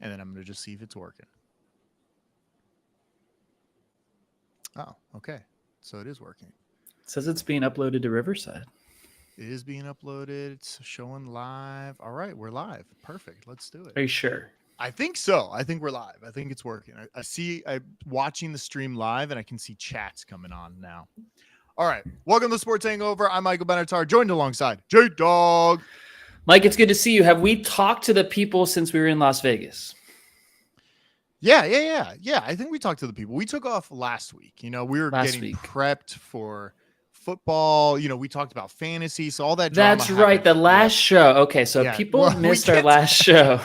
and then I'm going to just see if it's working. Oh, okay. So it is working. It says it's being uploaded to Riverside. It is being uploaded. It's showing live. All right, we're live. Perfect. Let's do it. Are you sure? I think so. I think we're live. I think it's working. I'm watching the stream live, and I can see chats coming on now. All right. Welcome to Sports Hangover. I'm Michael Benatar, joined alongside Dawg. Mike, it's good to see you. Have we talked to the people since we were in Las Vegas? Yeah. I think we talked to the people. We took off last week. We were getting prepped for football. We talked about fantasy. So all that drama That's right. happened. The last show. Okay. So if people missed our last show,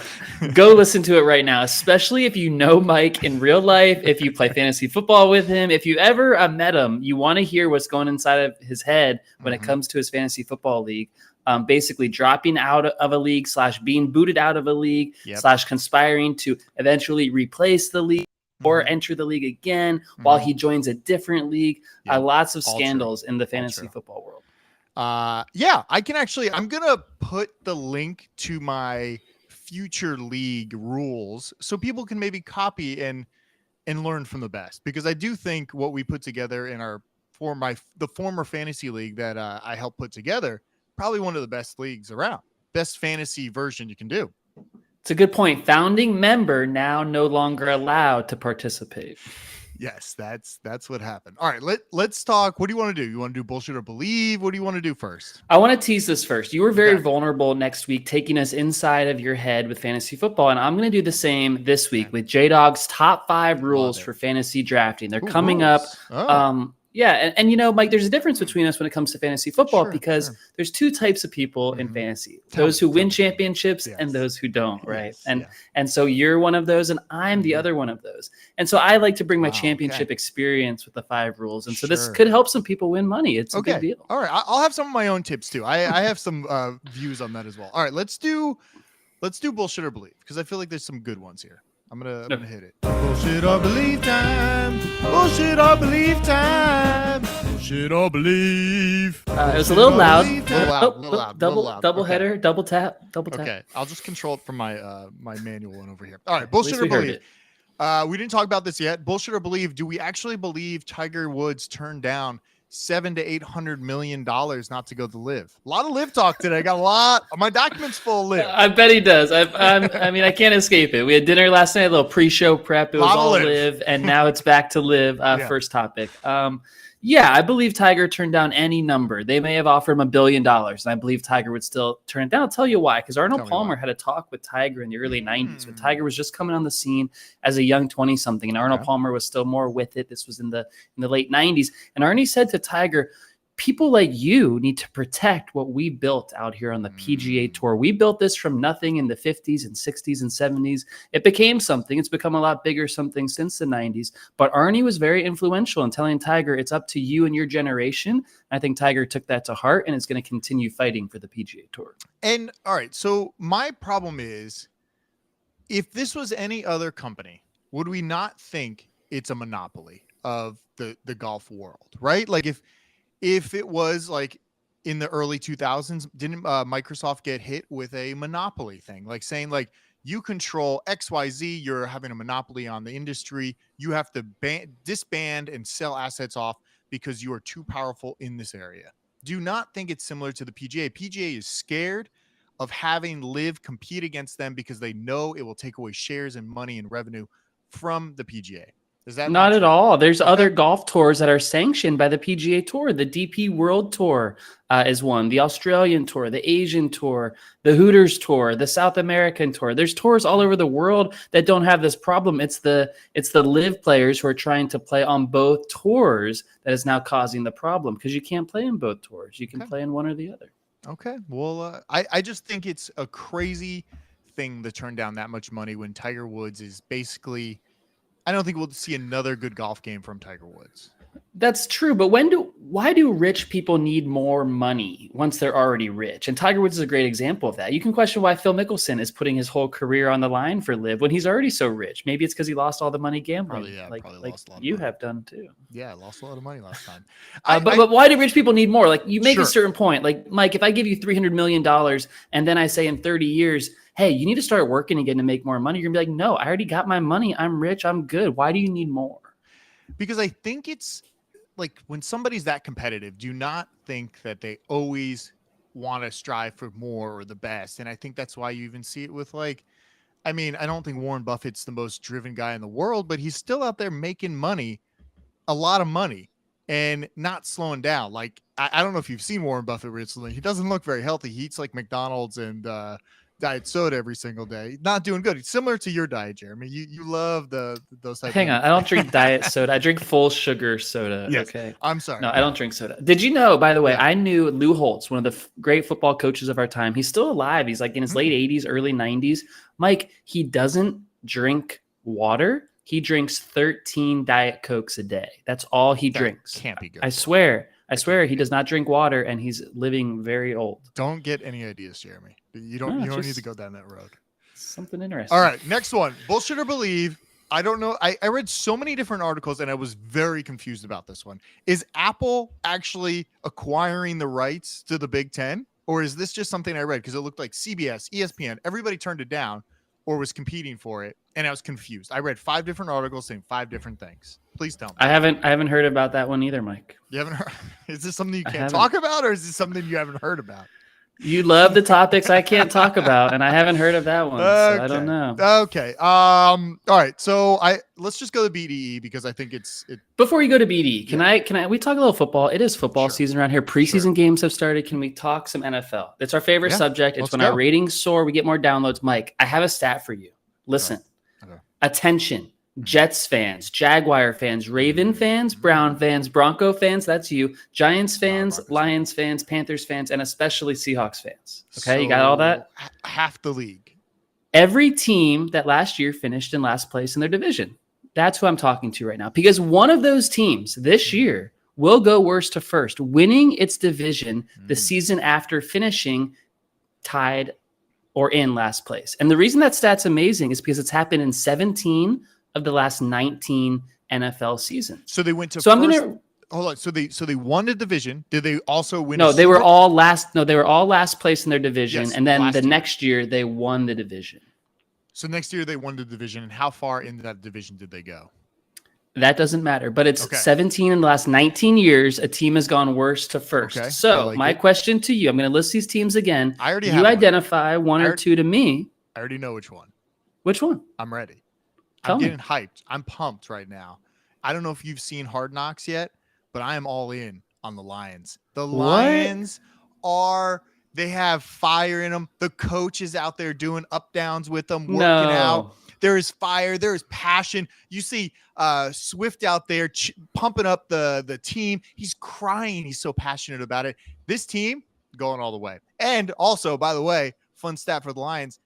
go listen to it right now, especially if you know Mike in real life, if you play fantasy football with him, if you ever met him, you want to hear what's going inside of his head when it comes to his fantasy football league. Basically dropping out of a league / being booted out of a league / conspiring to eventually replace the league or enter the league again while he joins a different league. Lots of scandals in the fantasy football world. I'm going to put the link to my future league rules so people can maybe copy and learn from the best, because I do think what we put together in the former fantasy league that I helped put together, probably one of the best leagues around. Best fantasy version you can do. It's a good point. Founding member now no longer allowed to participate. Yes, that's what happened. All right, let's talk. What do you want to do? You want to do bullshit or believe? What do you want to do first? I want to tease this first. You were very vulnerable next week, taking us inside of your head with fantasy football, and I'm going to do the same this week with Dawg's top 5 rules for fantasy drafting. They're coming up. And Mike, there's a difference between us when it comes to fantasy football because there's 2 types of people in fantasy: those who win championships and those who don't, right? And so you're one of those, and I'm the other one of those. And so I like to bring my championship experience with the 5 rules, and so this could help some people win money. It's a big deal. All right, I'll have some of my own tips too. I have some views on that as well. All right, let's do bullshit or believe, because I feel like there's some good ones here. I'm gonna hit it. Bullshit or believe time. Bullshit or believe time. Bullshit or believe. It was a little loud. Double Okay. header, double tap. Okay, I'll just control it from my my manual one over here. All right, bullshit or believe. We didn't talk about this yet. Bullshit or believe. Do we actually believe Tiger Woods turned down $700 to $800 million not to go to Liv? A lot of Liv talk today. I got a lot. My documents full of Liv. I bet he does. I can't escape it. We had dinner last night, a little pre-show prep. It was all Liv, and now it's back to Liv. First topic. I believe Tiger turned down any number. They may have offered him $1 billion, and I believe Tiger would still turn it down. I'll tell you why. Because Arnold Palmer had a talk with Tiger in the early 90s when Tiger was just coming on the scene as a young 20-something, and Arnold Palmer was still more with it. This was in the late 90s. And Arnie said to Tiger, people like you need to protect what we built out here on the PGA Tour. We built this from nothing in the 50s and 60s and 70s. It became something. It's become a lot bigger something since the 90s. But Arnie was very influential in telling Tiger, it's up to you and your generation. I think Tiger took that to heart and is going to continue fighting for the PGA Tour. And all right, so my problem is, if this was any other company, would we not think it's a monopoly of the golf world, right? Like if it was like in the early 2000s, didn't Microsoft get hit with a monopoly thing? Like saying like, you control XYZ, you're having a monopoly on the industry. You have to disband and sell assets off because you are too powerful in this area. Do not think it's similar to the PGA. PGA is scared of having Liv compete against them because they know it will take away shares and money and revenue from the PGA. Is that not at all? There's other golf tours that are sanctioned by the PGA Tour. The DP World Tour is one. The Australian Tour, the Asian Tour, the Hooters Tour, the South American Tour. There's tours all over the world that don't have this problem. It's the Liv players who are trying to play on both tours that is now causing the problem, because you can't play in both tours. You can play in one or the other. Okay. Well, I just think it's a crazy thing to turn down that much money when Tiger Woods is basically, I don't think we'll see another good golf game from Tiger Woods. That's true, but why do rich people need more money once they're already rich? And Tiger Woods is a great example of that. You can question why Phil Mickelson is putting his whole career on the line for Liv when he's already so rich. Maybe it's because he lost all the money gambling, like you have done too. Yeah, I lost a lot of money last time. But why do rich people need more? Like, you make a certain point. Like, Mike, if I give you $300 million and then I say in 30 years, hey, you need to start working again to make more money. You're gonna be like, no, I already got my money. I'm rich. I'm good. Why do you need more? Because I think it's like when somebody's that competitive, do not think that they always want to strive for more or the best. And I think that's why you even see it with like, I mean, I don't think Warren Buffett's the most driven guy in the world, but he's still out there making money, a lot of money, and not slowing down. Like, I don't know if you've seen Warren Buffett recently. He doesn't look very healthy. He eats like McDonald's and diet soda every single day. Not doing good. It's similar to your diet, Jeremy. You love those type Hang on, I don't drink diet soda. I drink full sugar soda. Yes. Okay. I'm sorry. No, I don't drink soda. Did you know, by the way, I knew Lou Holtz, one of the great football coaches of our time. He's still alive. He's like in his late 80s, early 90s. Mike, he doesn't drink water. He drinks 13 Diet Cokes a day. That's all he drinks. Can't be good. I swear he does not drink water, and he's living very old. Don't get any ideas, Jeremy. You don't need to go down that road. Something interesting. All right, next one. Bullshit or believe. I don't know. I read so many different articles, and I was very confused about this one. Is Apple actually acquiring the rights to the Big Ten? Or is this just something I read? Because it looked like CBS, ESPN, everybody turned it down or was competing for it. And I was confused. I read 5 different articles saying 5 different things. Please tell me. I haven't heard about that one either, Mike. You haven't heard? Is this something you can't talk about, or is this something you haven't heard about? You love the topics I can't talk about, and I haven't heard of that one. So I don't know. Okay. All right. So let's just go to BDE because I think it's. Before you go to BDE, can we talk a little football? It is football season around here. Preseason games have started. Can we talk some NFL? It's our favorite subject. It's when our ratings soar, we get more downloads. Mike, I have a stat for you. Listen. Okay. Attention. Jets fans, Jaguar fans, Raven fans, Brown fans, Bronco fans, that's you, Giants fans, Lions fans, Panthers fans, and especially Seahawks fans. Okay, you got all that? Half the league. Every team that last year finished in last place in their division. That's who I'm talking to right now. Because one of those teams this year will go worst to first, winning its division the season after finishing tied or in last place. And the reason that stat's amazing is because it's happened in 17 of the last 19 NFL seasons. So they went to. So I'm gonna hold on. So they won the division. Did they also win? No, they were all last. No, they were all last place in their division, and then the next year they won the division. So next year they won the division, and how far into that division did they go? That doesn't matter, but it's 17 in the last 19 years. A team has gone worst to first. Okay. So my question to you, I'm going to list these teams again. I already have. You identify one or two to me. I already know which one. Which one? I'm ready. I'm getting hyped. I'm pumped right now. I don't know if you've seen Hard Knocks yet, but I am all in on the Lions. The Lions they have fire in them. The coach is out there doing up downs with them, working out. There is fire. There is passion. You see Swift out there pumping up the team. He's crying. He's so passionate about it. This team going all the way. And also, by the way, fun stat for the Lions,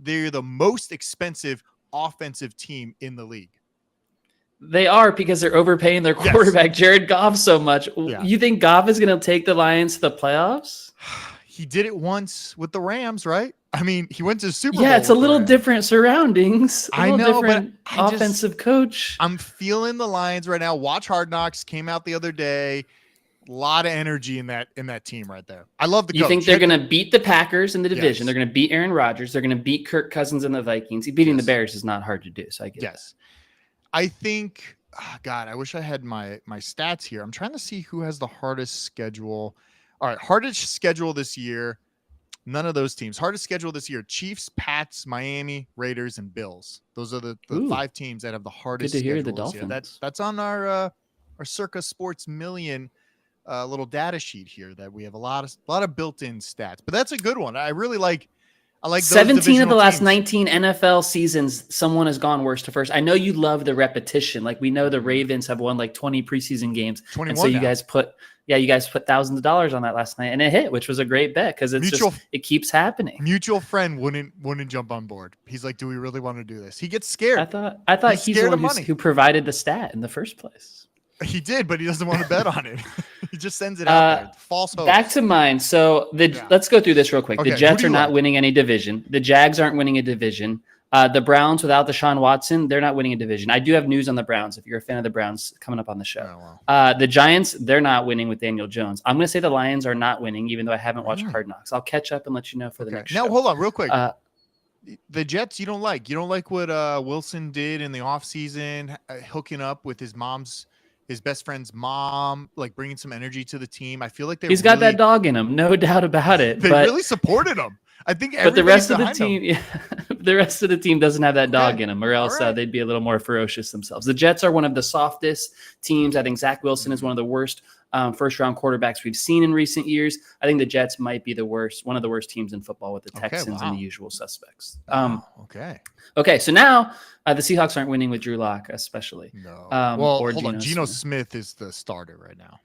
they're the most expensive offensive team in the league. They are, because they're overpaying their quarterback, Jared Goff, so much. Yeah. You think Goff is going to take the Lions to the playoffs? He did it once with the Rams, right? I mean, he went to the Super Bowl. Yeah, it's a little different surroundings. I know, but offensive coach. I'm feeling the Lions right now. Watch Hard Knocks. Came out the other day. A lot of energy in that team right there. I love the coach. You think they're going to beat the Packers in the division? Yes. They're going to beat Aaron Rodgers. They're going to beat Kirk Cousins and the Vikings. Beating the Bears is not hard to do, so I get it. I think, God, I wish I had my stats here. I'm trying to see who has the hardest schedule. All right, hardest schedule this year. None of those teams. Hardest schedule this year: Chiefs, Pats, Miami, Raiders, and Bills. Those are the 5 teams that have the hardest schedule. Good to hear the Dolphins. That's on our Circa Sports Million little data sheet here that we have a lot of built-in stats, but that's a good one. I really like. I like 17 of the last 19 NFL seasons. Someone has gone worst to first. I know you love the repetition. Like we know the Ravens have won like 20 preseason games, 21 and so you now. guys put thousands of dollars on that last night, and it hit, which was a great bet because it keeps happening. Mutual friend wouldn't jump on board. He's like, "Do we really want to do this?" He gets scared. I thought he's the one who provided the stat in the first place. He did, but he doesn't want to bet on it. He just sends it out there. False hope. Back to mine. So let's go through this real quick. Okay, the Jets are not winning any division. The Jags aren't winning a division. The Browns without Deshaun Watson, they're not winning a division. I do have news on the Browns if you're a fan of the Browns coming up on the show. Oh, wow. The Giants, they're not winning with Daniel Jones. I'm going to say the Lions are not winning, even though I haven't watched Hard Knocks. I'll catch up and let you know for the next show. Now, hold on real quick. the Jets you don't like. You don't like what Wilson did in the offseason, hooking up with his best friend's mom, like bringing some energy to the team. I feel like he's got that dog in him, no doubt about it. They really supported him. I think but the rest of the team, yeah, the rest of the team doesn't have that dog in them, or else they'd be a little more ferocious themselves. The Jets are one of the softest teams. I think Zach Wilson is one of the worst first-round quarterbacks we've seen in recent years. I think the Jets might be one of the worst teams in football with the Texans and the usual suspects. Okay, so now the Seahawks aren't winning with Drew Lock, especially. No. Hold on. Geno Smith is the starter right now.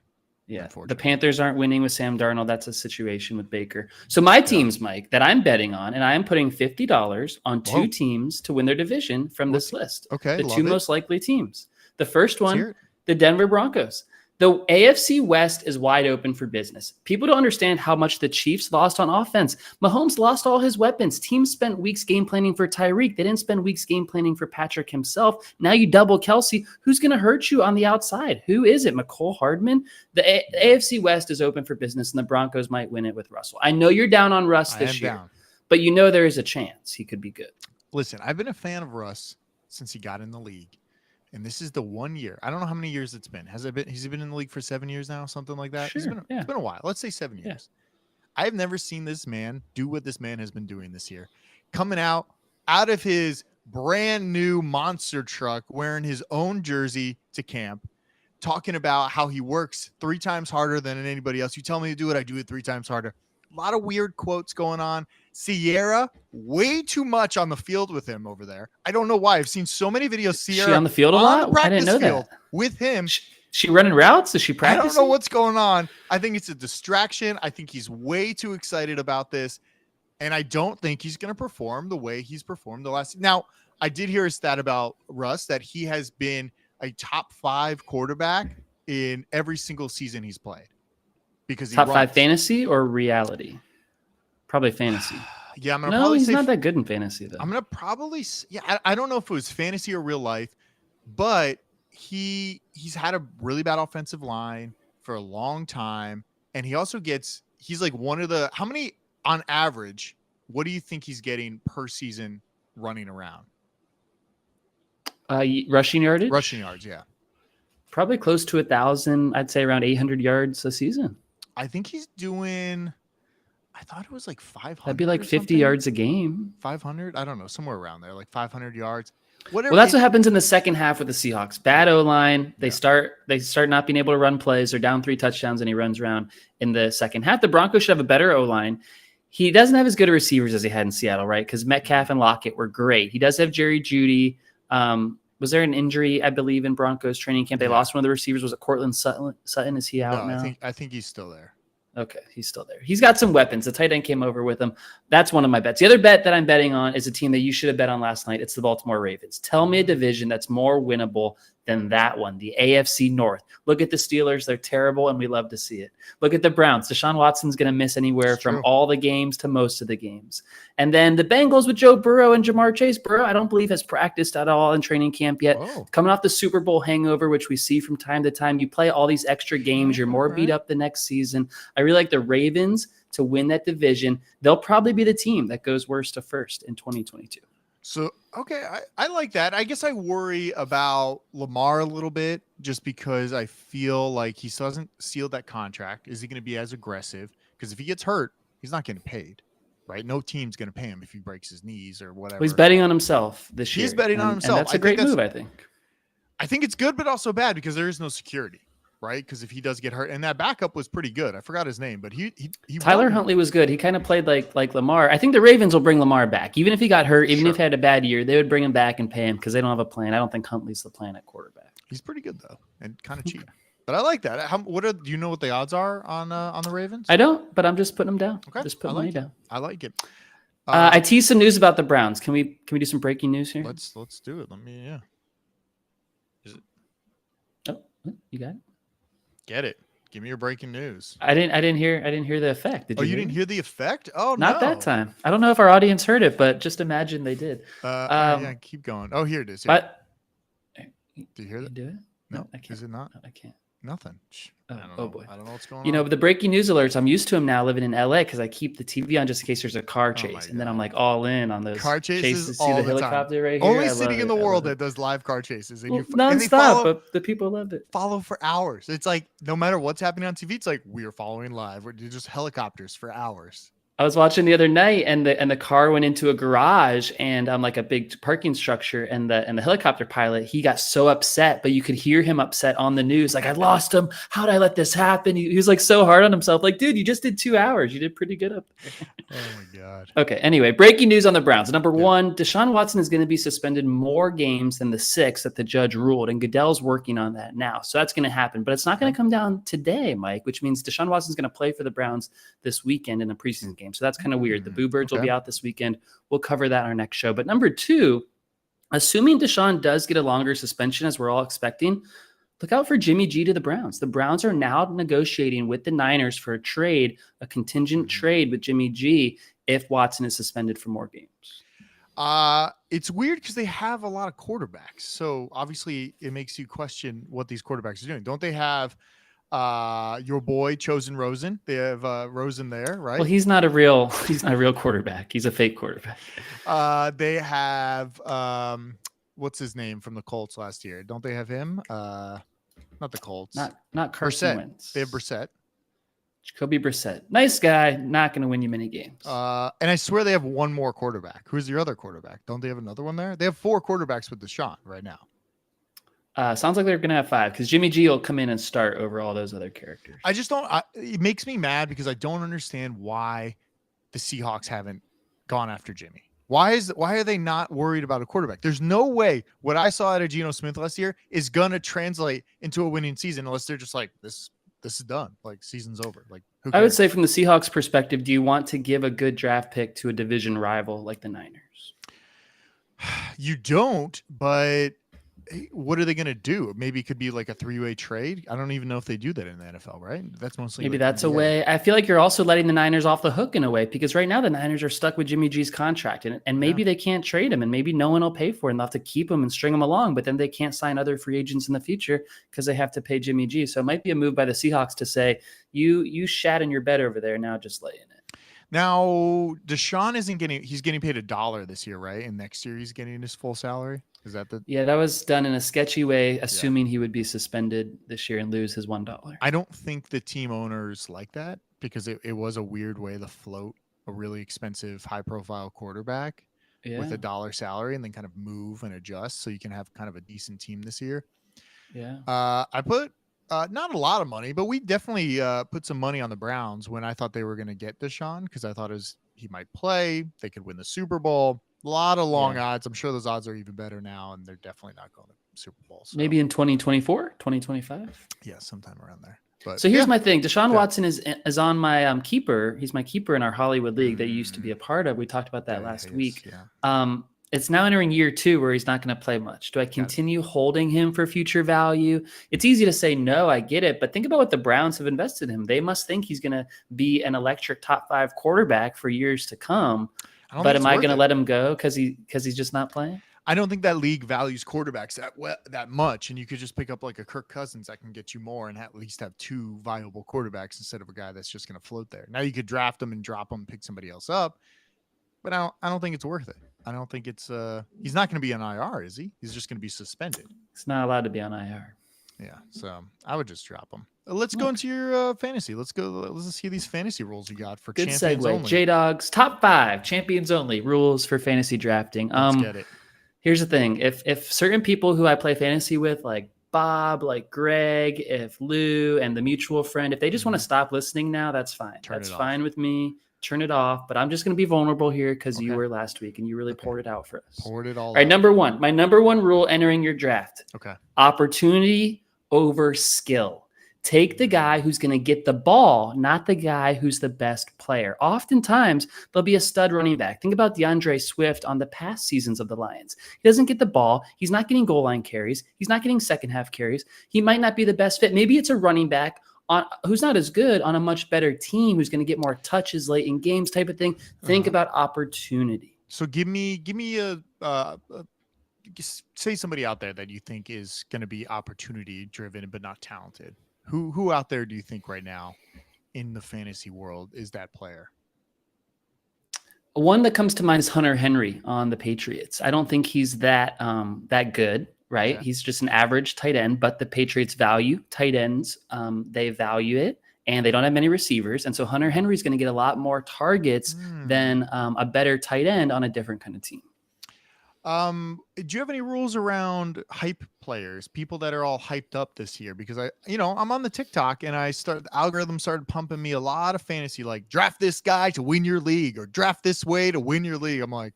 Yeah, the Panthers aren't winning with Sam Darnold. That's a situation with Baker. So my teams, Mike, that I'm betting on, and I am putting $50 on two teams to win their division from this list. Okay, the two most likely teams. The first one, the Denver Broncos. The AFC West is wide open for business. People don't understand how much the Chiefs lost on offense. Mahomes lost all his weapons. Teams spent weeks game planning for Tyreek. They didn't spend weeks game planning for Patrick himself. Now you double Kelsey. Who's going to hurt you on the outside? Who is it? McCole Hardman? The AFC West is open for business, and the Broncos might win it with Russell. I know you're down on Russ this year, but you know there is a chance he could be good. Listen, I've been a fan of Russ since he got in the league. And this is the 1 year. I don't know how many years it's been. Has he been in the league for 7 years now? Something like that? Sure, it's been a while. Let's say 7 years. I've never seen this man do what this man has been doing this year. Coming out of his brand new monster truck, wearing his own jersey to camp, talking about how he works 3 times harder than anybody else. You tell me to do it, I do it 3 times harder. A lot of weird quotes going on. Sierra, way too much on the field with him over there. I don't know why. I've seen so many videos. Sierra, she on the field a lot? I didn't know that. With him. She running routes? Is she practicing? I don't know what's going on. I think it's a distraction. I think he's way too excited about this. And I don't think he's going to perform the way he's performed the last. Now, I did hear a stat about Russ that he has been a top 5 quarterback in every single season he's played. Because top 5 fantasy or reality? Probably fantasy. Yeah, I'm gonna probably he's say not that good in fantasy though. I'm gonna probably I don't know if it was fantasy or real life, but he's had a really bad offensive line for a long time, and he also he's like one of the how many on average? What do you think he's getting per season running around? Rushing yardage. Rushing yards, yeah. Probably close to 1,000. I'd say around 800 yards a season. I think he's doing. I thought it was like 500. That'd be like 50 yards a game. 500? I don't know, somewhere around there, like 500 yards. Whatever. Well, that's what happens in the second half with the Seahawks. Bad O-line. They start not being able to run plays. They're down 3 touchdowns, and he runs around in the second half. The Broncos should have a better O-line. He doesn't have as good a receivers as he had in Seattle, right? Because Metcalf and Lockett were great. He does have Jerry Jeudy. Was there an injury, I believe, in Broncos training camp? They lost one of the receivers. Was it Cortland Sutton? Is he out now? I think he's still there. Okay, he's still there. He's got some weapons. The tight end came over with him. That's one of my bets. The other bet that I'm betting on is a team that you should have bet on last night. It's the Baltimore Ravens. Tell me a division that's more winnable than that one, the AFC North. Look at the Steelers. They're terrible, and we love to see it. Look at the Browns. Deshaun Watson's going to miss anywhere from all the games to most of the games. And then the Bengals with Joe Burrow and Jamar Chase. Burrow, I don't believe, has practiced at all in training camp yet. Coming off the Super Bowl hangover, which we see from time to time. You play all these extra games. You're more beat up the next season. I really like the Ravens to win that division. They'll probably be the team that goes worst to first in 2022. So, okay, I like that. I guess I worry about Lamar a little bit just because I feel like he still hasn't sealed that contract. Is he going to be as aggressive? Because if he gets hurt, he's not getting paid, right? No team's going to pay him if he breaks his knees or whatever. Well, he's betting on himself this year. He's betting on himself. And that's a great move, I think. I think it's good, but also bad because there is no security. Right, because if he does get hurt, and that backup was pretty good. I forgot his name, but he Tyler Huntley was good. He kind of played like Lamar. I think the Ravens will bring Lamar back, even if he got hurt, even if he had a bad year. They would bring him back and pay him because they don't have a plan. I don't think Huntley's the plan at quarterback. He's pretty good though, and kind of cheap. But I like that. Do you know what the odds are on the Ravens? I don't, but I'm just putting them down. Okay, just put money down. I like it. I teased some news about the Browns. Can we do some breaking news here? Let's do it. Is it? Oh, you got it. Get it. Give me your breaking news. I didn't hear the effect. Did you? You didn't hear the effect? Oh, not that time. I don't know if our audience heard it, but just imagine they did. Yeah, keep going. Oh, here it is. Here. But do you hear that? Do it? No, I can't. Is it not? No, I can't. Nothing. I don't know. Boy. I don't know what's going on. The breaking news alerts, I'm used to them now living in LA because I keep the TV on just in case there's a car chase. And then I'm like all in on those car chases See all the the helicopter time. right here. Only city in the world that does live car chases. And nonstop, they follow, but the people love it. Follow for hours. It's like no matter what's happening on TV, it's like we are following live. We're just helicopters for hours. I was watching the other night, and the car went into a garage, and like a big parking structure, and the helicopter pilot, he got so upset, but you could hear him upset on the news, like I lost him. How did I let this happen? He was like so hard on himself, like dude, you just did 2 hours. You did pretty good up there. Oh my god. Okay. Anyway, breaking news on the Browns. Number one, Deshaun Watson is going to be suspended more games than the 6 that the judge ruled, and Goodell's working on that now, so that's going to happen. But it's not going to come down today, Mike, which means Deshaun Watson's going to play for the Browns this weekend in a preseason game. So that's kind of weird. The Boo Birds will be out this weekend. We'll cover that in our next show. But number 2, assuming Deshaun does get a longer suspension, as we're all expecting, look out for Jimmy G to the Browns. The Browns are now negotiating with the Niners for a trade, a contingent trade with Jimmy G if Watson is suspended for more games. It's weird because they have a lot of quarterbacks. So obviously it makes you question what these quarterbacks are doing. Don't they have your boy Chosen Rosen? They have Rosen there, right? Well, he's not a real quarterback. He's a fake quarterback. They have what's his name from the Colts last year? Don't they have him? Not the Colts. Not Carson Brissett. Wentz. They have Brissett. Jacoby Brissett. Nice guy, not going to win you many games. And I swear they have one more quarterback. Who's your other quarterback? Don't they have another one there? They have 4 quarterbacks with Deshaun right now. Sounds like they're going to have 5 because Jimmy G will come in and start over all those other characters. I just don't. It makes me mad because I don't understand why the Seahawks haven't gone after Jimmy. Why are they not worried about a quarterback? There's no way what I saw out of Geno Smith last year is going to translate into a winning season unless they're just like, this is done. Like, season's over. Like, who cares? I would say from the Seahawks perspective, do you want to give a good draft pick to a division rival like the Niners? You don't, but what are they going to do? Maybe it could be like a 3-way trade. I don't even know if they do that in the NFL, right? That's mostly maybe like that's NBA. a way. I feel like you're also letting the Niners off the hook in a way because right now the Niners are stuck with Jimmy G's contract and maybe they can't trade him and maybe no one will pay for it and they'll have to keep him and string him along, but then they can't sign other free agents in the future because they have to pay Jimmy G. So it might be a move by the Seahawks to say, you shat in your bed over there, now just lay in it. Now, Deshaun he's getting paid $1 this year, right? And next year he's getting his full salary. Is that Yeah, that was done in a sketchy way, assuming he would be suspended this year and lose his $1. I don't think the team owners like that because it was a weird way to float a really expensive, high-profile quarterback with $1 salary and then kind of move and adjust so you can have kind of a decent team this year. Yeah. I put not a lot of money, but we definitely put some money on the Browns when I thought they were going to get Deshaun because I thought he might play. They could win the Super Bowl. A lot of long odds. I'm sure those odds are even better now, and they're definitely not going to Super Bowl. So. Maybe in 2024, 2025? Yeah, sometime around there. But so here's my thing. Deshaun Watson is on my keeper. He's my keeper in our Hollywood League that you used to be a part of. We talked about that last week. Yeah. It's now entering year 2 where he's not going to play much. Do I continue holding him for future value? It's easy to say no, I get it. But think about what the Browns have invested in him. They must think he's going to be an electric top 5 quarterback for years to come. But am I going to let him go because he's just not playing? I don't think that league values quarterbacks that much. And you could just pick up like a Kirk Cousins that can get you more and at least have 2 viable quarterbacks instead of a guy that's just going to float there. Now you could draft him and drop him, pick somebody else up. But I don't think it's worth it. I don't think it's he's not going to be on IR, is he? He's just going to be suspended. He's not allowed to be on IR. Yeah, so I would just drop him. Let's go into your fantasy. Let's see these fantasy rules you got for good champions segue. only. J-Dog's top 5 champions only rules for fantasy drafting. Let's get it. Here's the thing: if certain people who I play fantasy with, like Bob, like Greg, if Lou, and the mutual friend, if they just want to stop listening now, that's fine. That's fine with me. Turn it off, but I'm just going to be vulnerable here because you were last week and you really poured it out for us. Poured it all right, out. number 1. My number 1 rule entering your draft. Okay. Opportunity over skill. Take the guy who's going to get the ball, not the guy who's the best player. Oftentimes, there'll be a stud running back. Think about DeAndre Swift on the past seasons of the Lions. He doesn't get the ball. He's not getting goal line carries. He's not getting second half carries. He might not be the best fit. Maybe it's a running back who's not as good on a much better team, who's going to get more touches late in games type of thing. Think about opportunity. So give me say somebody out there that you think is going to be opportunity driven but not talented. Who out there do you think right now in the fantasy world is that player? One that comes to mind is Hunter Henry on the Patriots. I don't think he's that good, right? Okay. He's just an average tight end, but the Patriots value tight ends. They value it, and they don't have many receivers. And so Hunter Henry's going to get a lot more targets than a better tight end on a different kind of team. Do you have any rules around hype players, people that are all hyped up this year? Because I'm on the TikTok and the algorithm started pumping me a lot of fantasy, like draft this guy to win your league or draft this way to win your league. I'm like,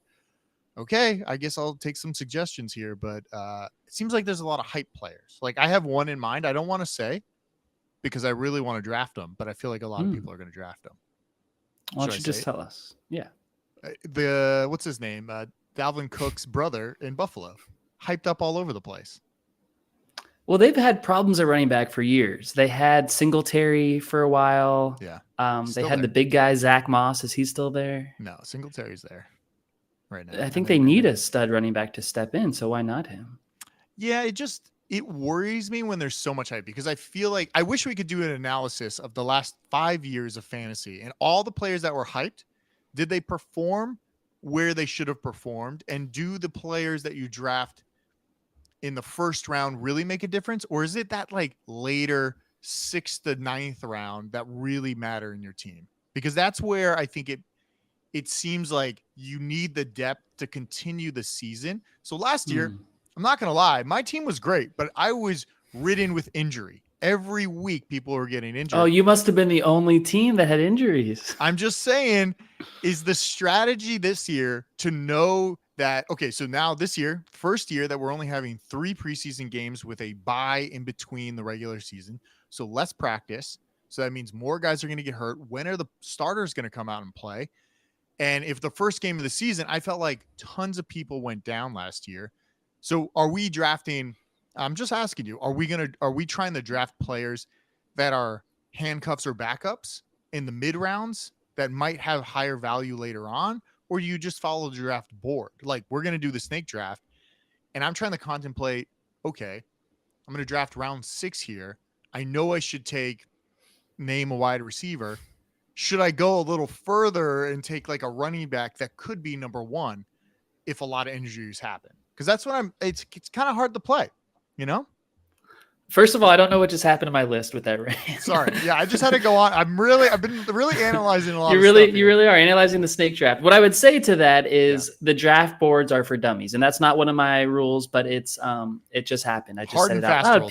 okay, I guess I'll take some suggestions here, but it seems like there's a lot of hype players. Like I have one in mind. I don't want to say because I really want to draft them, but I feel like a lot of people are going to draft them. Why don't you just tell us? Yeah. What's his name? Dalvin Cook's brother in Buffalo, hyped up all over the place. Well, they've had problems at running back for years. They had Singletary for a while. Yeah. They had the big guy, Zach Moss. Is he still there? No, Singletary's there right now. I think they need a stud running back to step in, so why not him? Yeah, it worries me when there's so much hype because I feel like I wish we could do an analysis of the last 5 years of fantasy and all the players that were hyped. Did they perform where they should have performed, and do the players that you draft in the first round really make a difference, or is it that like later 6th to 9th round that really matter in your team? Because that's where I think it seems like you need the depth to continue the season. So last year, I'm not gonna lie, my team was great, but I was ridden with injury. Every week people were getting injured. Oh, you must have been the only team that had injuries. I'm just saying, is the strategy this year to know that, okay, so now this year, first year that we're only having 3 preseason games with a bye in between the regular season. So less practice. So that means more guys are going to get hurt. When are the starters going to come out and play? And if the first game of the season, I felt like tons of people went down last year. So are we drafting? I'm just asking you, are we trying to draft players that are handcuffs or backups in the mid rounds that might have higher value later on? Or do you just follow the draft board? Like we're going to do the snake draft and I'm trying to contemplate, okay, I'm going to draft round 6 here. I know I should name a wide receiver. Should I go a little further and take like a running back that could be number 1 if a lot of injuries happen? Because that's what it's kind of hard to play. You know? First of all, I don't know what just happened to my list with that rant. Sorry. Yeah, I just had to go on. I've been really analyzing a lot you really are analyzing the snake draft. What I would say to that is the draft boards are for dummies. And that's not one of my rules, but it just happened. I just said it out loud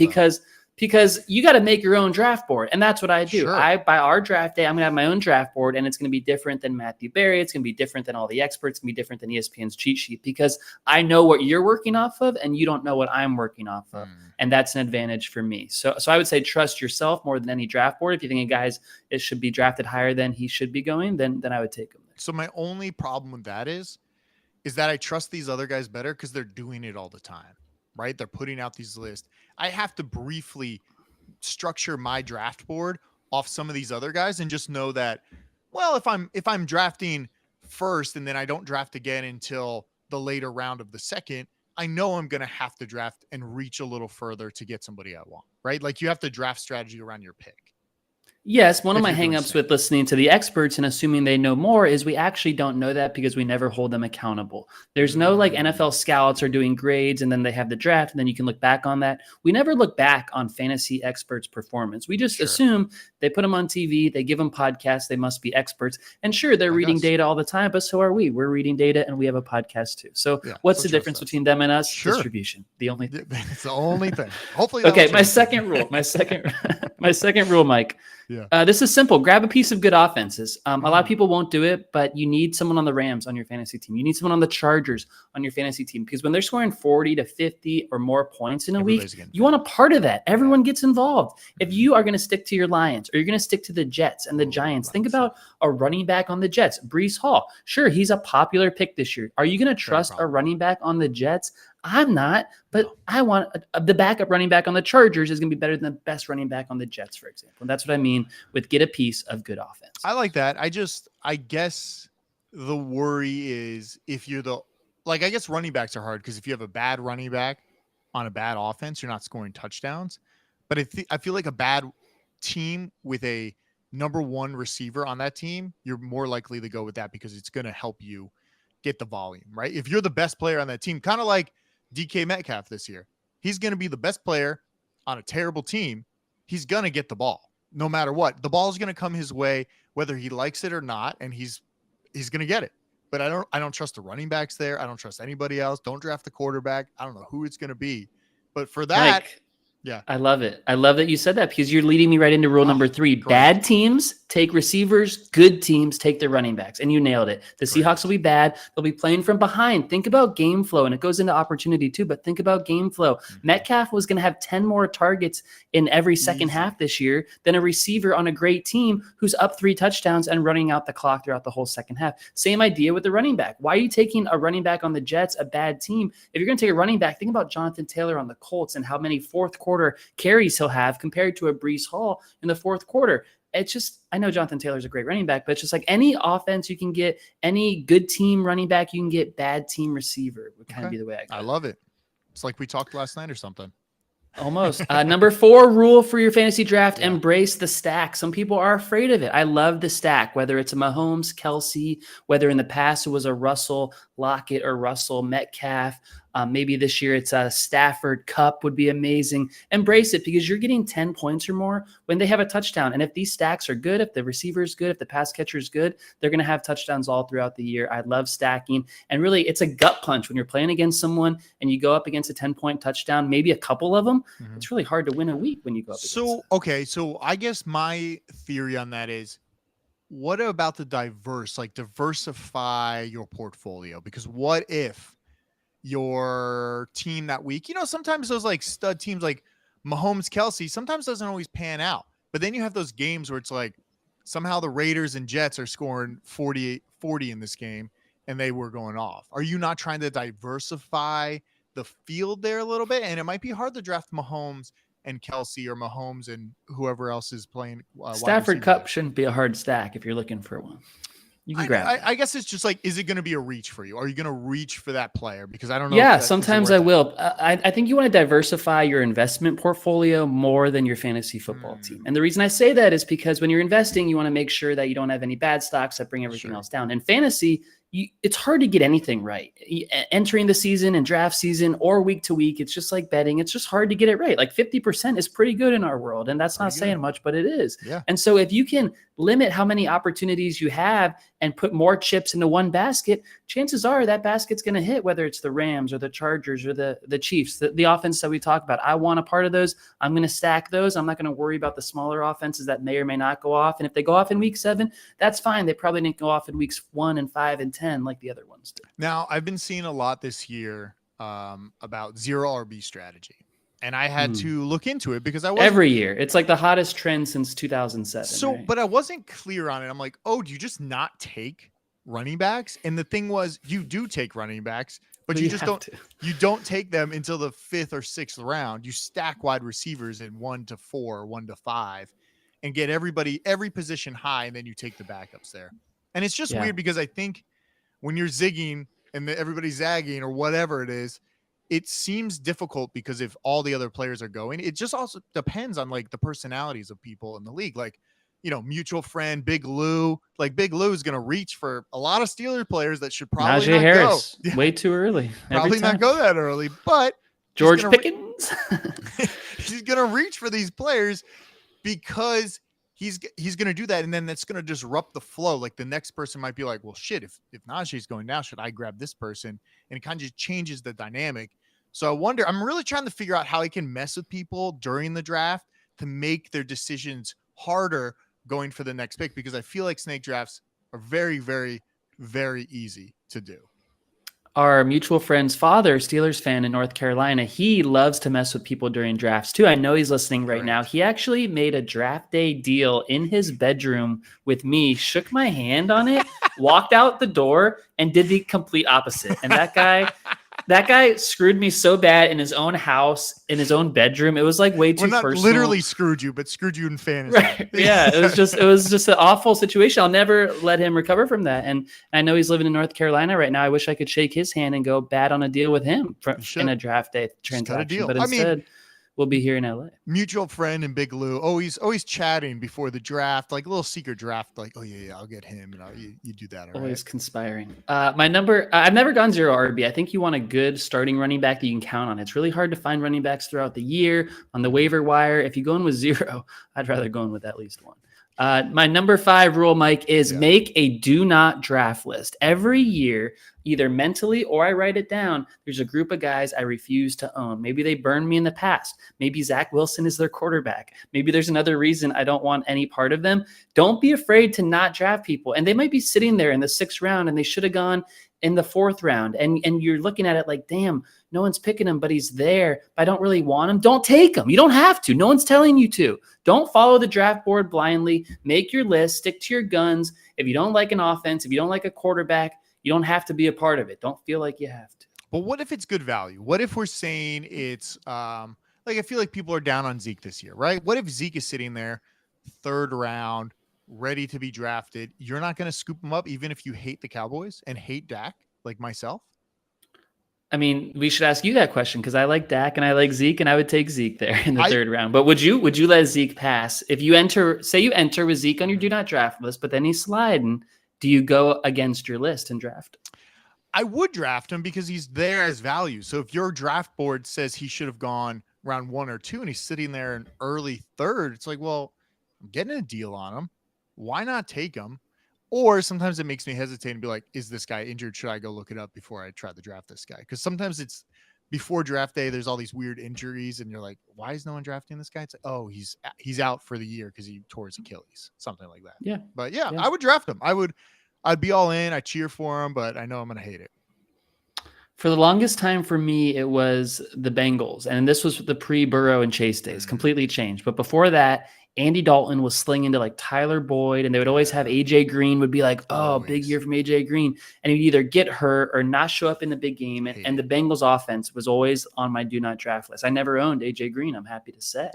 because you got to make your own draft board. And that's what I do. Sure. By our draft day, I'm going to have my own draft board, and it's going to be different than Matthew Berry. It's going to be different than all the experts. It's going to be different than ESPN's cheat sheet because I know what you're working off of and you don't know what I'm working off of. And that's an advantage for me. So I would say trust yourself more than any draft board. If you think a guy's it should be drafted higher than he should be going, then I would take him there. So my only problem with that is that I trust these other guys better because they're doing it all the time, right? They're putting out these lists. I have to briefly structure my draft board off some of these other guys and just know that, well, if I'm drafting first and then I don't draft again until the later round of the second, I know I'm going to have to draft and reach a little further to get somebody I want, right? Like you have to draft strategy around your pick. Yes, one of my hangups with listening to the experts and assuming they know more is we actually don't know that because we never hold them accountable. There's no like NFL scouts are doing grades and then they have the draft and then you can look back on that. We never look back on fantasy experts' performance. We just assume they put them on TV, they give them podcasts, they must be experts. And sure, they're reading data all the time, but so are we. We're reading data and we have a podcast too. So what's the difference between them and us? Distribution. The only thing. It's the only thing. Hopefully. Okay, my second rule, Mike. Yeah. This is simple. Grab a piece of good offenses. A lot of people won't do it, but you need someone on the Rams on your fantasy team. You need someone on the Chargers on your fantasy team because when they're scoring 40 to 50 or more points in a week, you want a part of that. Everyone gets involved. If you are going to stick to your Lions or you're going to stick to the Jets and the Giants, think about a running back on the Jets. Breece Hall. Sure, he's a popular pick this year. Are you going to trust a running back on the Jets? I'm not, but I want the backup running back on the Chargers is going to be better than the best running back on the Jets, for example. And that's what I mean with get a piece of good offense. I like that. I guess the worry is if you're I guess running backs are hard because if you have a bad running back on a bad offense, you're not scoring touchdowns. But I feel like a bad team with a number one receiver on that team, you're more likely to go with that because it's going to help you get the volume, right? If you're the best player on that team, kind of like DK Metcalf this year, he's going to be the best player on a terrible team. He's going to get the ball no matter what. The ball is going to come his way, whether he likes it or not. And he's going to get it. But I don't trust the running backs there. I don't trust anybody else. Don't draft the quarterback. I don't know who it's going to be, but for that, Mike, yeah, I love it. I love that you said that because you're leading me right into rule number 3. Correct. Bad teams take receivers. Good teams take their running backs. And you nailed it. The Seahawks will be bad. They'll be playing from behind. Think about game flow. And it goes into opportunity too, but think about game flow. Metcalf was going to have 10 more targets in every second half this year than a receiver on a great team who's up 3 touchdowns and running out the clock throughout the whole second half. Same idea with the running back. Why are you taking a running back on the Jets, a bad team? If you're going to take a running back, think about Jonathan Taylor on the Colts and how many fourth quarter carries he'll have compared to a Breece Hall in the fourth quarter. It's just, I know Jonathan Taylor's a great running back, but it's just like any offense you can get, any good team running back, you can get bad team receiver would kind of be the way I go. I love it. It's like we talked last night or something. Almost. Number 4 rule for your fantasy draft, embrace the stack. Some people are afraid of it. I love the stack, whether it's a Mahomes, Kelsey, whether in the past it was a Russell, Lockett, or Russell, Metcalf. Maybe this year it's a Stafford. Cup would be amazing. Embrace it because you're getting 10 points or more when they have a touchdown. And if these stacks are good, if the receiver is good, if the pass catcher is good, they're going to have touchdowns all throughout the year. I love stacking. And really, it's a gut punch when you're playing against someone and you go up against a 10-point touchdown, maybe a couple of them. It's really hard to win a week when you go up against them. Okay. So I guess my theory on that is, what about the diversify your portfolio? Because what if your team that week, sometimes those like stud teams like Mahomes, Kelsey, sometimes doesn't always pan out. But then you have those games where it's like somehow the Raiders and Jets are scoring 40 in this game and they were going off. Are you not trying to diversify the field there a little bit? And it might be hard to draft Mahomes and Kelsey or Mahomes and whoever else is playing. Stafford Cup shouldn't be a hard stack if you're looking for one. You can grab it. I guess it's just like, is it going to be a reach for you? Are you going to reach for that player? Because I don't know. Yeah, sometimes I will. I think you want to diversify your investment portfolio more than your fantasy football team. And the reason I say that is because when you're investing, you want to make sure that you don't have any bad stocks that bring everything else down. In fantasy, it's hard to get anything right. Entering the season and draft season or week to week, it's just like betting. It's just hard to get it right. Like 50% is pretty good in our world. And that's not saying much, but it is. Yeah. And so if you can limit how many opportunities you have and put more chips into one basket, chances are that basket's going to hit, whether it's the Rams or the Chargers or the Chiefs, the offense that we talk about. I want a part of those. I'm going to stack those. I'm not going to worry about the smaller offenses that may or may not go off. And if they go off in week 7, that's fine. They probably didn't go off in weeks 1 and 5 and 10 like the other ones do. Now, I've been seeing a lot this year about zero RB strategy. And I had to look into it because I wasn't every year. It's like the hottest trend since 2007. So, right? But I wasn't clear on it. I'm like, do you just not take running backs? And the thing was, you do take running backs, but you just don't. You don't take them until the 5th or 6th round. You stack wide receivers in 1 to 4, 1 to 5, and get every position high, and then you take the backups there. And it's just weird because I think when you're zigging and everybody's zagging or whatever it is, it seems difficult because if all the other players are going, it just also depends on like the personalities of people in the league. Like, mutual friend, Big Lou, like Big Lou is going to reach for a lot of Steelers players that should probably Najee not Harris, go. way too early. Probably not go that early, but George Pickens. He's going to reach for these players because he's going to do that. And then that's going to disrupt the flow. Like the next person might be like, well, shit, if Najee's going now, should I grab this person? And it kind of just changes the dynamic. So I wonder, I'm really trying to figure out how I can mess with people during the draft to make their decisions harder going for the next pick, because I feel like snake drafts are very, very, very easy to do. Our mutual friend's father, Steelers fan in North Carolina, he loves to mess with people during drafts too. I know he's listening right now. He actually made a draft day deal in his bedroom with me, shook my hand on it, walked out the door, and did the complete opposite. And that guy screwed me so bad in his own house, in his own bedroom. It was like way too personal. Literally screwed you, but screwed you in fantasy. Right. Yeah, it was just an awful situation. I'll never let him recover from that. And I know he's living in North Carolina right now. I wish I could shake his hand and go bad on a deal with him in a draft day transaction. But instead, we'll be here in LA. Mutual friend and Big Lou, always chatting before the draft, like a little secret draft, like, oh yeah, I'll get him, and you do that. Always conspiring. My number, I've never gone 0 RB. I think you want a good starting running back that you can count on. It's really hard to find running backs throughout the year on the waiver wire. If you go in with 0, I'd rather go in with at least 1. My number 5 rule, Mike, is make a do not draft list. Every year, either mentally or I write it down, there's a group of guys I refuse to own. Maybe they burned me in the past. Maybe Zach Wilson is their quarterback. Maybe there's another reason I don't want any part of them. Don't be afraid to not draft people. And they might be sitting there in the 6th round and they should have gone in the 4th round. And you're looking at it like, damn, no one's picking him, but he's there. But I don't really want him. Don't take him. You don't have to. No one's telling you to. Don't follow the draft board blindly. Make your list. Stick to your guns. If you don't like an offense, if you don't like a quarterback, you don't have to be a part of it. Don't feel like you have to. But what if it's good value? What if we're saying it's like, I feel like people are down on Zeke this year, right? What if Zeke is sitting there 3rd round, ready to be drafted? You're not going to scoop him up, even if you hate the Cowboys and hate Dak like myself? I mean, we should ask you that question because I like Dak and I like Zeke, and I would take Zeke there in the 3rd round. But would you let Zeke pass? If you enter with Zeke on your do not draft list, but then he's sliding, do you go against your list and draft? I would draft him because he's there as value. So if your draft board says he should have gone round 1 or 2 and he's sitting there in early 3rd, it's like, well, I'm getting a deal on him. Why not take him? Or sometimes it makes me hesitate and be like, is this guy injured? Should I go look it up before I try to draft this guy? Because sometimes it's before draft day, there's all these weird injuries and you're like, why is no one drafting this guy? It's like, oh, he's out for the year because he tore his Achilles, something like that. Yeah. But yeah, I would draft him. I'd be all in. I cheer for him, but I know I'm going to hate it. For the longest time for me, it was the Bengals. And this was the pre-Burrow and Chase days, completely changed. But before that, Andy Dalton was slinging to like Tyler Boyd, and they would always have AJ Green would be like, oh, big year from AJ Green. And he'd either get hurt or not show up in the big game. And the Bengals offense was always on my do not draft list. I never owned AJ Green, I'm happy to say.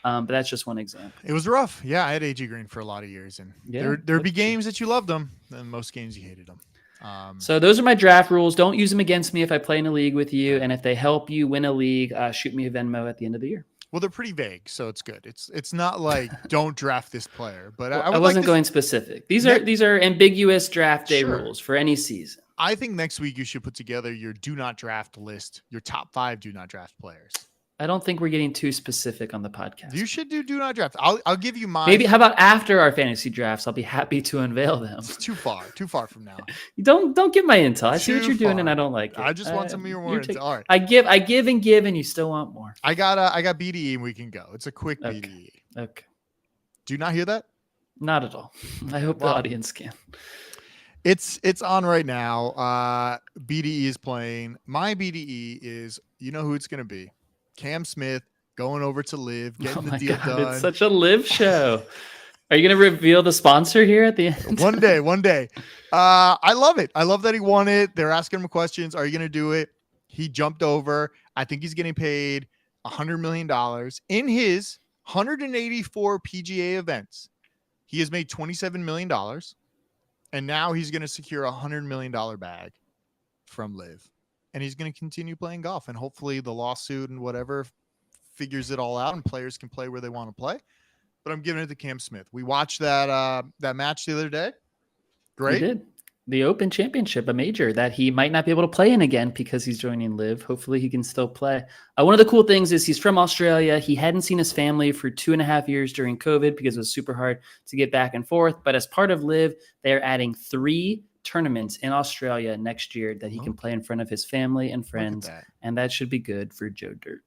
But that's just one example. It was rough. Yeah, I had AJ Green for a lot of years. And there'd be games that you loved him, and most games you hated him. So those are my draft rules. Don't use them against me if I play in a league with you. And if they help you win a league, shoot me a Venmo at the end of the year. Well, they're pretty vague, so it's good. It's not like don't draft this player, but I wasn't going specific. These are ambiguous draft day rules for any season. I think next week you should put together your do not draft list, your top 5 do not draft players. I don't think we're getting too specific on the podcast. You should do not draft. I'll give you mine. Maybe how about after our fantasy drafts? I'll be happy to unveil them. It's too far from now. Don't get my intel. I see what you're doing and I don't like it. I just want some of your more intel. All right. I give and you still want more. I got BDE and we can go. It's a quick BDE. Okay. Do you not hear that? Not at all. I hope the audience can. It's on right now. BDE is playing. My BDE is, you know who it's going to be. Cam Smith going over to Liv, getting the deal done. It's such a Liv show. Are you going to reveal the sponsor here at the end? One day. I love it. I love that he won it. They're asking him questions. Are you going to do it? He jumped over. I think he's getting paid $100 million in his 184 PGA events. He has made $27 million. And now he's going to secure a $100 million bag from Liv. And he's going to continue playing golf, and hopefully the lawsuit and whatever figures it all out and players can play where they want to play. But I'm giving it to Cam Smith. We watched that match the other day. Great. We did. The Open Championship, a major that he might not be able to play in again because he's joining Liv. Hopefully he can still play. One of the cool things is he's from Australia. He hadn't seen his family for 2.5 years during COVID because it was super hard to get back and forth. But as part of Liv, they're adding 3 tournaments in Australia next year that he can play in front of his family and friends, and that should be good for Joe Dirt.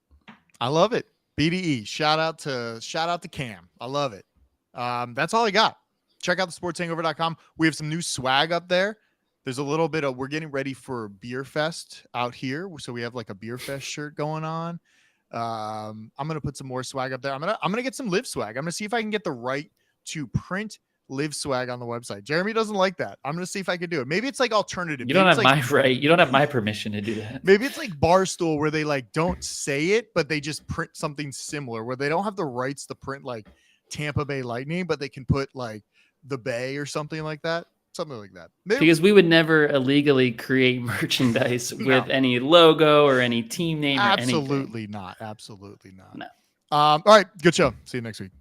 I love it. BDE, shout out to Cam. I love it. That's all I got. Check out thesportshangover.com. We have some new swag up there. There's a little bit of, we're getting ready for Beer Fest out here, so we have like a Beer Fest shirt going on. I'm gonna put some more swag up there. I'm gonna get some Liv swag. I'm gonna see if I can get the right to print Liv swag on the website. Jeremy doesn't like that. I'm gonna see if I can do it. Maybe it's like alternative. You don't have my right. You don't have my permission to do that. Maybe it's like Barstool where they like don't say it, but they just print something similar where they don't have the rights to print like Tampa Bay Lightning, but they can put like the Bay or something like that. something like that. Maybe. Because we would never illegally create merchandise with any logo or any team name or anything. Absolutely not. Absolutely not. No. All right. Good show. See you next week.